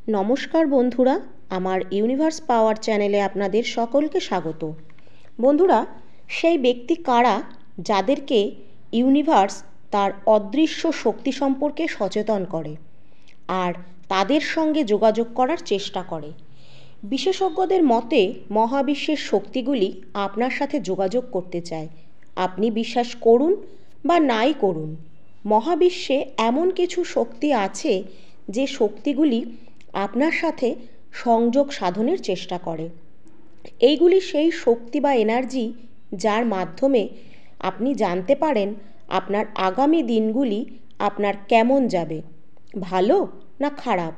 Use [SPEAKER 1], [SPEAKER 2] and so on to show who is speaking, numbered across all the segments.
[SPEAKER 1] নমস্কার বন্ধুরা, আমার ইউনিভার্স পাওয়ার চ্যানেলে আপনাদের সকলকে স্বাগত। বন্ধুরা, সেই ব্যক্তি কারা যাদেরকে ইউনিভার্স তার অদৃশ্য শক্তি সম্পর্কে সচেতন করে আর তাদের সঙ্গে যোগাযোগ করার চেষ্টা করে? বিশেষজ্ঞদের মতে মহাবিশ্বের শক্তিগুলি আপনার সাথে যোগাযোগ করতে চায়। আপনি বিশ্বাস করুন বা নাই করুন, মহাবিশ্বে এমন কিছু শক্তি আছে যে শক্তিগুলি আপনার সাথে সংযোগ সাধনের চেষ্টা করে। এইগুলি সেই শক্তি বা এনার্জি যার মাধ্যমে আপনি জানতে পারেন আপনার আগামী দিনগুলি আপনার কেমন যাবে, ভালো না খারাপ।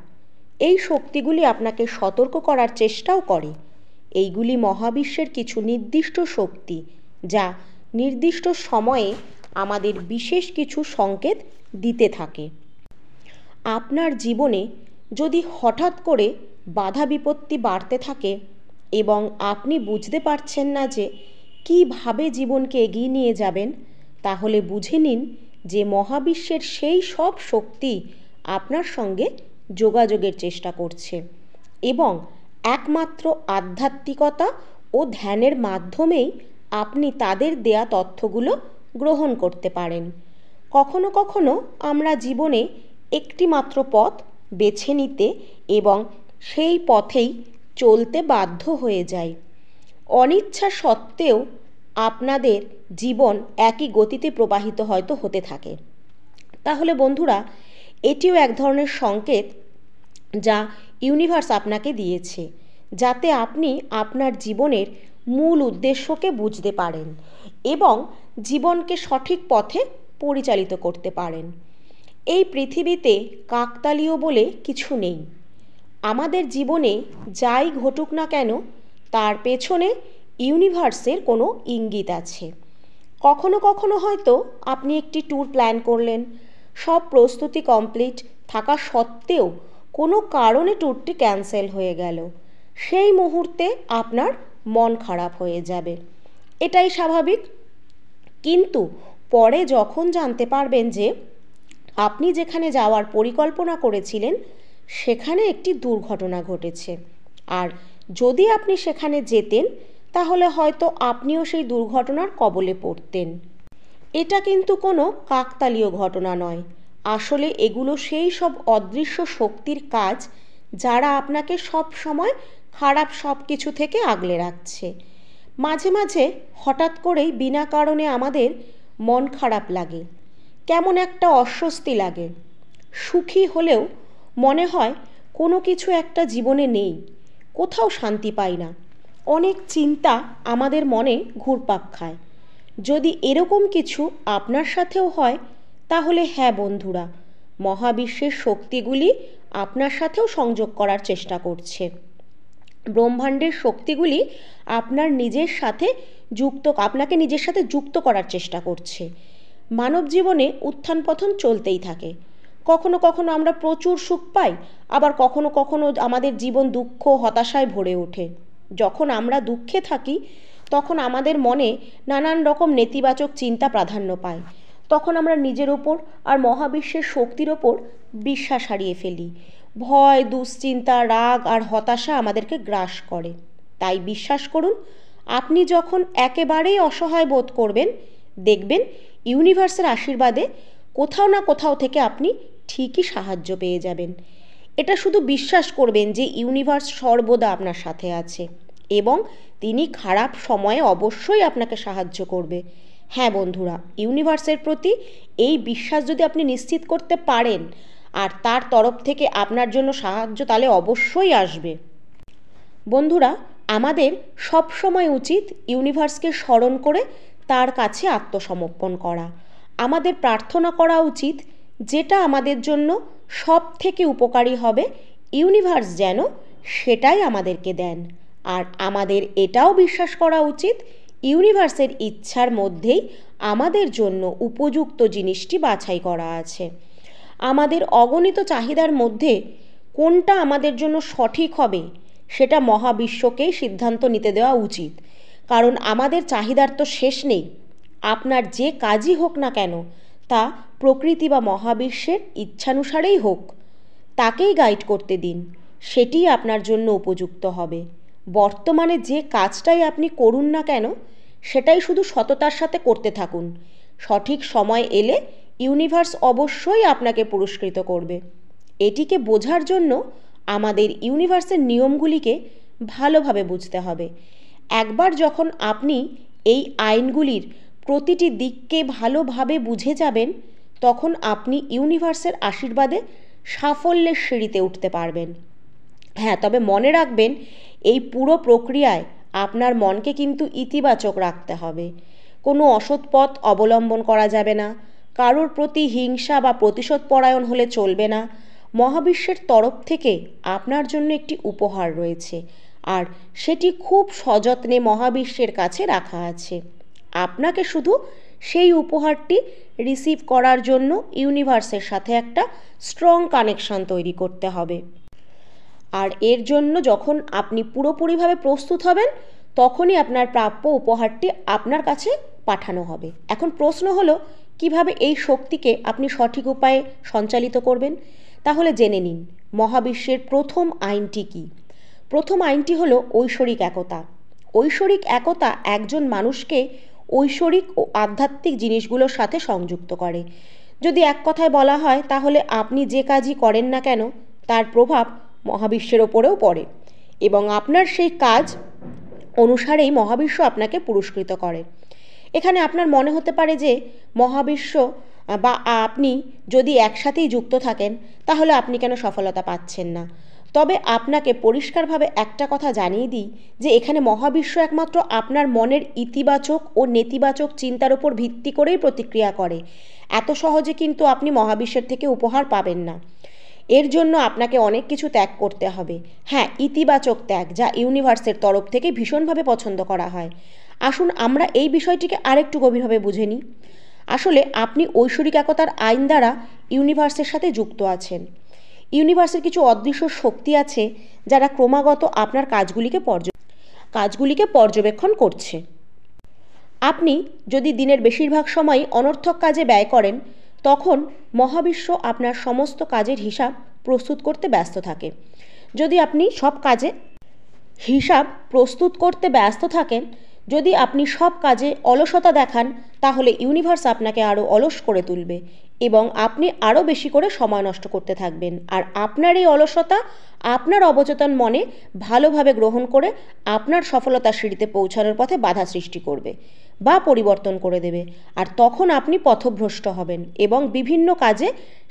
[SPEAKER 1] এই শক্তিগুলি আপনাকে সতর্ক করার চেষ্টাও করে। এইগুলি মহাবিশ্বের কিছু নির্দিষ্ট শক্তি যা নির্দিষ্ট সময়ে আমাদের বিশেষ কিছু সংকেত দিতে থাকে। আপনার জীবনে যদি হঠাৎ করে বাধা বিপত্তি বাড়তে থাকে এবং আপনি বুঝতে পারছেন না যে কীভাবে জীবনকে এগিয়ে নিয়ে যাবেন, তাহলে বুঝে নিন যে মহাবিশ্বের সেই সব শক্তি আপনার সঙ্গে যোগাযোগের চেষ্টা করছে এবং একমাত্র আধ্যাত্মিকতা ও ধ্যানের মাধ্যমেই আপনি তাদের দেয়া তথ্যগুলো গ্রহণ করতে পারেন। কখনো কখনো আমরা জীবনে একটি মাত্র পথ বেছে নিতে এবং সেই পথেই চলতে বাধ্য হয়ে যাই। অনিচ্ছা সত্ত্বেও আপনাদের জীবন একই গতিতে প্রবাহিত হয়তো হতে থাকে। তাহলে বন্ধুরা, এটিও এক ধরনের সংকেত যা ইউনিভার্স আপনাকে দিয়েছে, যাতে আপনি আপনার জীবনের মূল উদ্দেশ্যকে বুঝতে পারেন এবং জীবনকে সঠিক পথে পরিচালিত করতে পারেন। এই পৃথিবীতে কাকতালীয় বলে কিছু নেই। আমাদের জীবনে যাই ঘটুক না কেন, তার পেছনে ইউনিভার্সের কোনো ইঙ্গিত আছে। কখনো কখনো হয়তো আপনি একটি ট্যুর প্ল্যান করলেন, সব প্রস্তুতি কমপ্লিট থাকা সত্ত্বেও কোনো কারণে ট্যুরটি ক্যান্সেল হয়ে গেল। সেই মুহূর্তে আপনার মন খারাপ হয়ে যাবে, এটাই স্বাভাবিক। কিন্তু পরে যখন জানতে পারবেন যে আপনি যেখানে যাওয়ার পরিকল্পনা করেছিলেন সেখানে একটি দুর্ঘটনা ঘটেছে, আর যদি আপনি সেখানে যেতেন তাহলে হয়তো আপনিও সেই দুর্ঘটনার কবলে পড়তেন। এটা কিন্তু কোনো কাকতালীয় ঘটনা নয়। আসলে এগুলো সেই সব অদৃশ্য শক্তির কাজ যারা আপনাকে সব সময় খারাপ সব কিছু থেকে আগলে রাখছে। মাঝে মাঝে হঠাৎ করেই বিনা কারণে আমাদের মন খারাপ লাগে, কেমন একটা অস্বস্তি লাগে। সুখী হলেও মনে হয় কোনো কিছু একটা জীবনে নেই, কোথাও শান্তি পাই না। অনেক চিন্তা আমাদের মনে ঘুরপাক খায়। যদি এরকম কিছু আপনার সাথেও হয়, তাহলে হ্যাঁ বন্ধুরা, মহাবিশ্বের শক্তিগুলি আপনার সাথেও সংযোগ করার চেষ্টা করছে। ব্রহ্মাণ্ডের শক্তিগুলি আপনাকে নিজের সাথে যুক্ত করার চেষ্টা করছে। মানব জীবনে উত্থান পতন চলতেই থাকে। কখনো কখনো আমরা প্রচুর সুখ পাই, আবার কখনো কখনো আমাদের জীবন দুঃখ হতাশায় ভরে ওঠে। যখন আমরা দুঃখে থাকি তখন আমাদের মনে নানান রকম নেতিবাচক চিন্তা প্রাধান্য পায়। তখন আমরা নিজের ওপর আর মহাবিশ্বের শক্তির ওপর বিশ্বাস হারিয়ে ফেলি। ভয়, দুশ্চিন্তা, রাগ আর হতাশা আমাদেরকে গ্রাস করে। তাই বিশ্বাস করুন, আপনি যখন একেবারেই অসহায় বোধ করবেন, দেখবেন ইউনিভার্সের আশীর্বাদে কোথাও না কোথাও থেকে আপনি ঠিকই সাহায্য পেয়ে যাবেন। এটা শুধু বিশ্বাস করবেন যে ইউনিভার্স সর্বদা আপনার সাথে আছে এবং তিনি খারাপ সময়ে অবশ্যই আপনাকে সাহায্য করবে। হ্যাঁ বন্ধুরা, ইউনিভার্সের প্রতি এই বিশ্বাস যদি আপনি নিশ্চিত করতে পারেন আর তার তরফ থেকে আপনার জন্য সাহায্য তাহলে অবশ্যই আসবে। বন্ধুরা, আমাদের সব সময় উচিত ইউনিভার্সকে স্মরণ করে তার কাছে আত্মসমর্পণ করা। আমাদের প্রার্থনা করা উচিত যেটা আমাদের জন্য সব থেকে উপকারী হবে, ইউনিভার্স যেন সেটাই আমাদেরকে দেন। আর আমাদের এটাও বিশ্বাস করা উচিত ইউনিভার্সের ইচ্ছার মধ্যেই আমাদের জন্য উপযুক্ত জিনিসটি বাছাই করা আছে। আমাদের অগণিত চাহিদার মধ্যে কোনটা আমাদের জন্য সঠিক হবে সেটা মহাবিশ্বকেই সিদ্ধান্ত নিতে দেওয়া উচিত, কারণ আমাদের চাহিদার তো শেষ নেই। আপনার যে কাজই হোক না কেন তা প্রকৃতি বা মহাবিশ্বের ইচ্ছানুসারেই হোক, তাকেই গাইড করতে দিন। সেটিই আপনার জন্য উপযুক্ত হবে। বর্তমানে যে কাজটাই আপনি করুন না কেন, সেটাই শুধু সততার সাথে করতে থাকুন। সঠিক সময় এলে ইউনিভার্স অবশ্যই আপনাকে পুরস্কৃত করবে। এটিকে বোঝার জন্য আমাদের ইউনিভার্সের নিয়মগুলিকে ভালোভাবে বুঝতে হবে। একবার যখন আপনি এই আইনগুলির প্রতিটি দিককে ভালোভাবে বুঝে যাবেন, তখন আপনি ইউনিভার্সের আশীর্বাদে সাফল্যের সিঁড়িতে উঠতে পারবেন। হ্যাঁ, তবে মনে রাখবেন, এই পুরো প্রক্রিয়ায় আপনার মনকে কিন্তু ইতিবাচক রাখতে হবে। কোনো অসৎ পথ অবলম্বন করা যাবে না, কারোর প্রতি হিংসা বা প্রতিশোধ পরায়ণ হলে চলবে না। মহাবিশ্বের তরফ থেকে আপনার জন্য একটি উপহার রয়েছে, আর সেটি খুব সযত্নে মহাবিশ্বের কাছে রাখা আছে। আপনাকে শুধু সেই উপহারটি রিসিভ করার জন্য ইউনিভার্সের সাথে একটা স্ট্রং কানেকশন তৈরি করতে হবে। আর এর জন্য যখন আপনি পুরোপুরিভাবে প্রস্তুত হবেন, তখনই আপনার প্রাপ্য উপহারটি আপনার কাছে পাঠানো হবে। এখন প্রশ্ন হলো, কিভাবে এই শক্তিকে আপনি সঠিক উপায়ে সঞ্চালিত করবেন? তাহলে জেনে নিন মহাবিশ্বের প্রথম আইনটি কী। প্রথম আইনটি হলো ঐশ্বরিক একতা। ঐশ্বরিক একতা একজন মানুষকে ঐশ্বরিক ও আধ্যাত্মিক জিনিসগুলোর সাথে সংযুক্ত করে। যদি এক কথায় বলা হয়, তাহলে আপনি যে কাজই করেন না কেন, তার প্রভাব মহাবিশ্বের ওপরেও পড়ে, এবং আপনার সেই কাজ অনুসারেই মহাবিশ্ব আপনাকে পুরস্কৃত করে। এখানে আপনার মনে হতে পারে যে মহাবিশ্ব বা আপনি যদি একসাথেই যুক্ত থাকেন, তাহলে আপনি কেন সফলতা পাচ্ছেন না। তবে আপনাকে পরিষ্কারভাবে একটা কথা জানিয়ে দিই যে এখানে মহাবিশ্ব একমাত্র আপনার মনের ইতিবাচক ও নেতিবাচক চিন্তার উপর ভিত্তি করেই প্রতিক্রিয়া করে। এত সহজে কিন্তু আপনি মহাবিশ্বের থেকে উপহার পাবেন না। এর জন্য আপনাকে অনেক কিছু ত্যাগ করতে হবে। হ্যাঁ, ইতিবাচক ত্যাগ, যা ইউনিভার্সের তরফ থেকে ভীষণভাবে পছন্দ করা হয়। আসুন আমরা এই বিষয়টিকে আরেকটু গভীরভাবে বুঝে নিই। আসলে আপনি ঐশ্বরিক একতার আইন দ্বারা ইউনিভার্সের সাথে যুক্ত আছেন। ইউনিভার্সের কিছু অদৃশ্য শক্তি আছে যারা ক্রমাগত আপনার কাজগুলিকে পর্যবেক্ষণ করছে। আপনি যদি দিনের বেশিরভাগ সময়ই অনর্থক কাজে ব্যয় করেন, তখন মহাবিশ্ব আপনার সমস্ত কাজের হিসাব প্রস্তুত করতে ব্যস্ত থাকে। যদি আপনি সব কাজে অলসতা দেখান, তাহলে ইউনিভার্স আপনাকে আরও অলস করে তুলবে এবং আপনি আরও বেশি করে সময় নষ্ট করতে থাকবেন। আর আপনার এই অলসতা আপনার অবচেতন মনে ভালোভাবে গ্রহণ করে আপনার সফলতার সিঁড়িতে পৌঁছানোর পথে বাধা সৃষ্টি করবে বা পরিবর্তন করে দেবে। আর তখন আপনি পথভ্রষ্ট হবেন এবং বিভিন্ন কাজে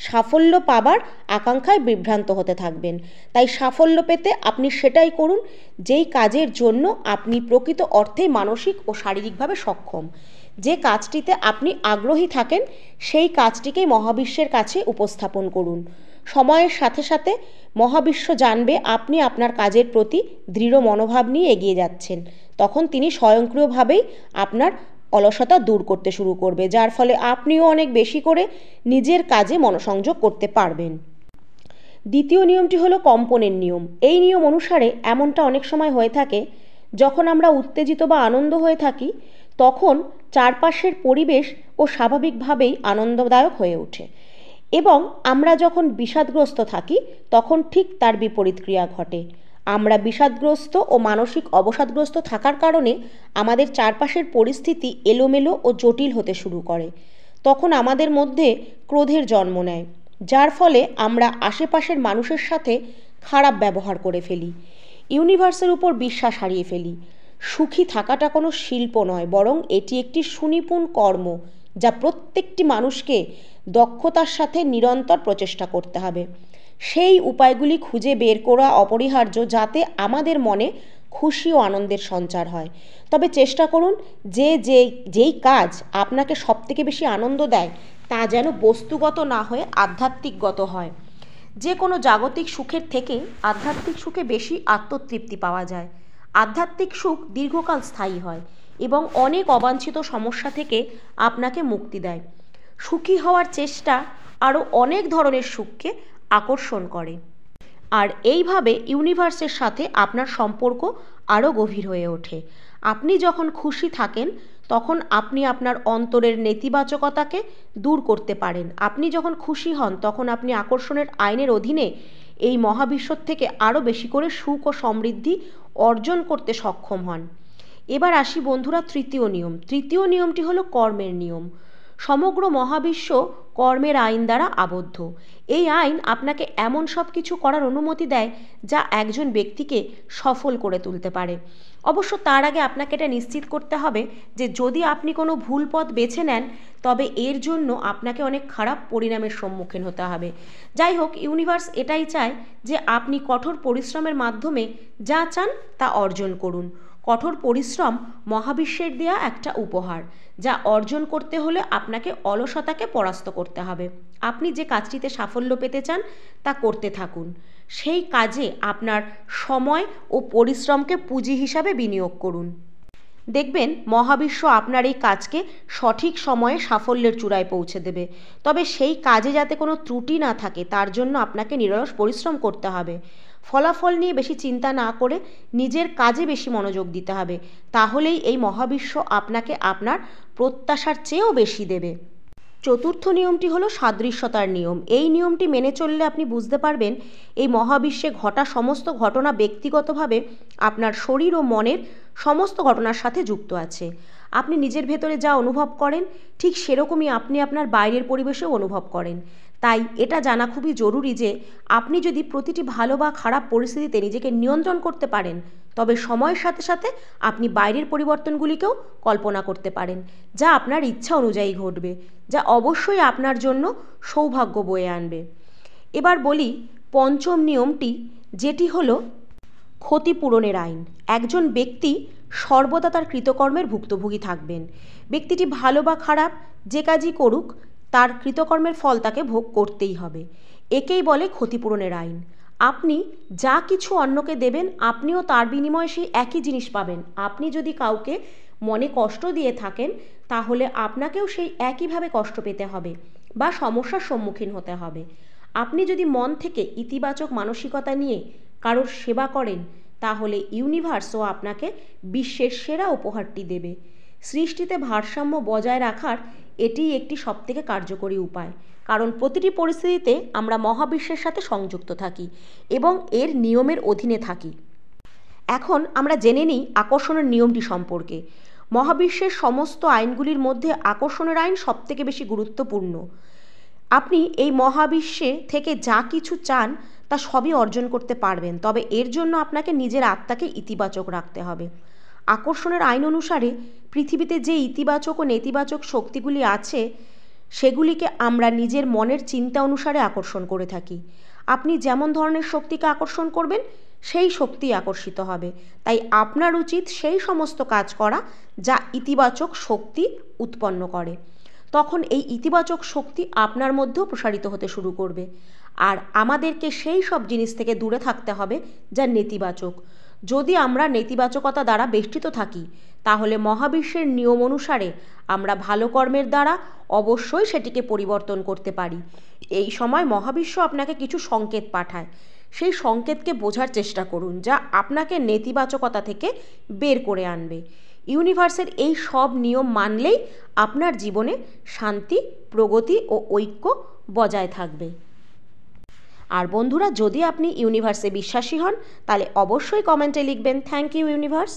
[SPEAKER 1] সাফল্য পাবার আকাঙ্ক্ষায় বিভ্রান্ত হতে থাকবেন। তাই সাফল্য পেতে আপনি সেটাই করুন যেই কাজের জন্য আপনি প্রকৃত অর্থে মানসিক ও শারীরিকভাবে সক্ষম। যে কাজটিতে আপনি আগ্রহী থাকেন, সেই কাজটিকেই মহাবিশ্বের কাছে উপস্থাপন করুন। সময়ের সাথে সাথে মহাবিশ্ব জানবে আপনি আপনার কাজের প্রতি দৃঢ় মনোভাব নিয়ে এগিয়ে যাচ্ছেন। তখন তিনি স্বয়ংক্রিয়ভাবেই আপনার অলসতা দূর করতে শুরু করবে, যার ফলে আপনিও অনেক বেশি করে নিজের কাজে মনোসংযোগ করতে পারবেন। দ্বিতীয় নিয়মটি হলো কম্পনের নিয়ম। এই নিয়ম অনুসারে এমনটা অনেক সময় হয়ে থাকে, যখন আমরা উত্তেজিত বা আনন্দ হয়ে থাকি, তখন চারপাশের পরিবেশ ও স্বাভাবিকভাবেই আনন্দদায়ক হয়ে ওঠে, এবং আমরা যখন বিষাদগ্রস্ত থাকি, তখন ঠিক তার বিপরীত ক্রিয়া ঘটে। আমরা বিষাদগ্রস্ত ও মানসিক অবসাদগ্রস্ত থাকার কারণে আমাদের চারপাশের পরিস্থিতি এলোমেলো ও জটিল হতে শুরু করে। তখন আমাদের মধ্যে ক্রোধের জন্ম নেয়, যার ফলে আমরা আশেপাশের মানুষের সাথে খারাপ ব্যবহার করে ফেলি, ইউনিভার্সের উপর বিশ্বাস হারিয়ে ফেলি। সুখী থাকাটা কোনো শিল্প নয়, বরং এটি একটি সুনিপুণ কর্ম, যা প্রত্যেকটি মানুষকে দক্ষতার সাথে নিরন্তর প্রচেষ্টা করতে হবে। সেই উপায়গুলি খুঁজে বের করা অপরিহার্য, যাতে আমাদের মনে খুশি ও আনন্দের সঞ্চার হয়। তবে চেষ্টা করুন যেই কাজ আপনাকে সবথেকে বেশি আনন্দ দেয়, তা যেন বস্তুগত না হয়ে আধ্যাত্মিকগত হয়। যে কোনো জাগতিক সুখের থেকে আধ্যাত্মিক সুখে বেশি আত্মতৃপ্তি পাওয়া যায়। আধ্যাত্মিক সুখ দীর্ঘকাল স্থায়ী হয় এবং অনেক অবাঞ্ছিত সমস্যা থেকে আপনাকে মুক্তি দেয়। সুখী হওয়ার চেষ্টা আরও অনেক ধরনের সুখকে আকর্ষণ করে, আর এইভাবে ইউনিভার্সের সাথে আপনার সম্পর্ক আরও গভীর হয়ে ওঠে। আপনি যখন খুশি থাকেন, তখন আপনি আপনার অন্তরের নেতিবাচকতাকে দূর করতে পারেন। আপনি যখন খুশি হন, তখন আপনি আকর্ষণের আইনের অধীনে এই মহাবিশ্বর থেকে আরও বেশি করে সুখ ও সমৃদ্ধি অর্জন করতে সক্ষম হন। এবার আসি বন্ধুরা তৃতীয় নিয়ম। তৃতীয় নিয়মটি হলো কর্মের নিয়ম। সমগ্র মহাবিশ্ব কর্মের আইন দ্বারা আবদ্ধ। এই আইন আপনাকে এমন সব কিছু করার অনুমতি দেয় যা একজন ব্যক্তিকে সফল করে তুলতে পারে। অবশ্য তার আগে আপনাকে এটা নিশ্চিত করতে হবে যে যদি আপনি কোনো ভুল পথ বেছে নেন তবে এর জন্য আপনাকে অনেক খারাপ পরিণামের সম্মুখীন হতে হবে। যাই হোক, ইউনিভার্স এটাই চায় যে আপনি কঠোর পরিশ্রমের মাধ্যমে যা চান তা অর্জন করুন। কঠোর পরিশ্রম মহাবিশ্বের দেয়া একটা উপহার, যা অর্জন করতে হলে আপনাকে অলসতাকে পরাস্ত করতে হবে। আপনি যে কাজটিতে সাফল্য পেতে চান তা করতে থাকুন। সেই কাজে আপনার সময় ও পরিশ্রমকে পুঁজি হিসাবে বিনিয়োগ করুন। দেখবেন মহাবিশ্ব আপনার এই কাজকে সঠিক সময়ে সাফল্যের চূড়ায় পৌঁছে দেবে। তবে সেই কাজে যাতে কোনো ত্রুটি না থাকে তার জন্য আপনাকে নিরলস পরিশ্রম করতে হবে। ফলাফল নিয়ে বেশি চিন্তা না করে নিজের কাজে বেশি মনোযোগ দিতে হবে। তাহলেই এই মহাবিশ্ব আপনাকে আপনার প্রত্যাশার চেয়েও বেশি দেবে। চতুর্থ নিয়মটি হলো সাদৃশ্যতার নিয়ম। এই নিয়মটি মেনে চললে আপনি বুঝতে পারবেন এই মহাবিশ্বে ঘটা সমস্ত ঘটনা ব্যক্তিগতভাবে আপনার শরীর ও মনের সমস্ত ঘটনার সাথে যুক্ত আছে। আপনি নিজের ভেতরে যা অনুভব করেন ঠিক সেরকমই আপনি আপনার বাইরের পরিবেশেও অনুভব করেন। তাই এটা জানা খুবই জরুরি যে আপনি যদি প্রতিটি ভালো বা খারাপ পরিস্থিতিতে নিজেকে নিয়ন্ত্রণ করতে পারেন তবে সময়ের সাথে সাথে আপনি বাইরের পরিবর্তনগুলিকেও কল্পনা করতে পারেন, যা আপনার ইচ্ছা অনুযায়ী ঘটবে, যা অবশ্যই আপনার জন্য সৌভাগ্য বয়ে আনবে। এবার বলি পঞ্চম নিয়মটি, যেটি হলো ক্ষতিপূরণের আইন। একজন ব্যক্তি সর্বদা তার কৃতকর্মের ভুক্তভোগী থাকবেন। ব্যক্তিটি ভালো বা খারাপ যে কাজই করুক তার কৃতকর্মের ফল তাকে ভোগ করতেই হবে। একেই বলে ক্ষতিপূরণের আইন। আপনি যা কিছু অন্যকে দেবেন আপনিও তার বিনিময়ে সেই একই জিনিস পাবেন। আপনি যদি কাউকে মনে কষ্ট দিয়ে থাকেন তাহলে আপনাকেও সেই একইভাবে কষ্ট পেতে হবে বা সমস্যার সম্মুখীন হতে হবে। আপনি যদি মন থেকে ইতিবাচক মানসিকতা নিয়ে কারোর সেবা করেন তাহলে ইউনিভার্সও আপনাকে বিশ্বের সেরা উপহারটি দেবে। সৃষ্টিতে ভারসাম্য বজায় রাখার এটিই একটি সবথেকে কার্যকরী উপায়, কারণ প্রতিটি পরিস্থিতিতে আমরা মহাবিশ্বের সাথে সংযুক্ত থাকি এবং এর নিয়মের অধীনে থাকি। এখন আমরা জেনে নিই আকর্ষণের নিয়মটি সম্পর্কে। মহাবিশ্বের সমস্ত আইনগুলির মধ্যে আকর্ষণের আইন সবথেকে বেশি গুরুত্বপূর্ণ। আপনি এই মহাবিশ্বে থেকে যা কিছু চান তা সবই অর্জন করতে পারবেন, তবে এর জন্য আপনাকে নিজের আত্মাকে ইতিবাচক রাখতে হবে। আকর্ষণের আইন অনুসারে পৃথিবীতে যে ইতিবাচক ও নেতিবাচক শক্তিগুলি আছে সেগুলিকে আমরা নিজের মনের চিন্তা অনুসারে আকর্ষণ করে থাকি। আপনি যেমন ধরনের শক্তিকে আকর্ষণ করবেন সেই শক্তি আকর্ষিত হবে। তাই আপনার উচিত সেই সমস্ত কাজ করা যা ইতিবাচক শক্তি উৎপন্ন করে। তখন এই ইতিবাচক শক্তি আপনার মধ্যেও প্রসারিত হতে শুরু করবে। আর আমাদেরকে সেই সব জিনিস থেকে দূরে থাকতে হবে যা নেতিবাচক। যদি আমরা নেতিবাচকতা দ্বারা বেষ্টিত থাকি তাহলে মহাবিশ্বের নিয়ম অনুসারে আমরা ভালো কর্মের দ্বারা অবশ্যই সেটিকে পরিবর্তন করতে পারি। এই সময় মহাবিশ্ব আপনাকে কিছু সংকেত পাঠায়। সেই সংকেতকে বোঝার চেষ্টা করুন যা আপনাকে নেতিবাচকতা থেকে বের করে আনবে। ইউনিভার্সের এই সব নিয়ম মানলেই আপনার জীবনে শান্তি, প্রগতি ও ঐক্য বজায় থাকবে। আর বন্ধুরা, যদি আপনি ইউনিভার্সে বিশ্বাসী হন তাহলে অবশ্যই কমেন্টে লিখবেন থ্যাংক ইউ ইউনিভার্স।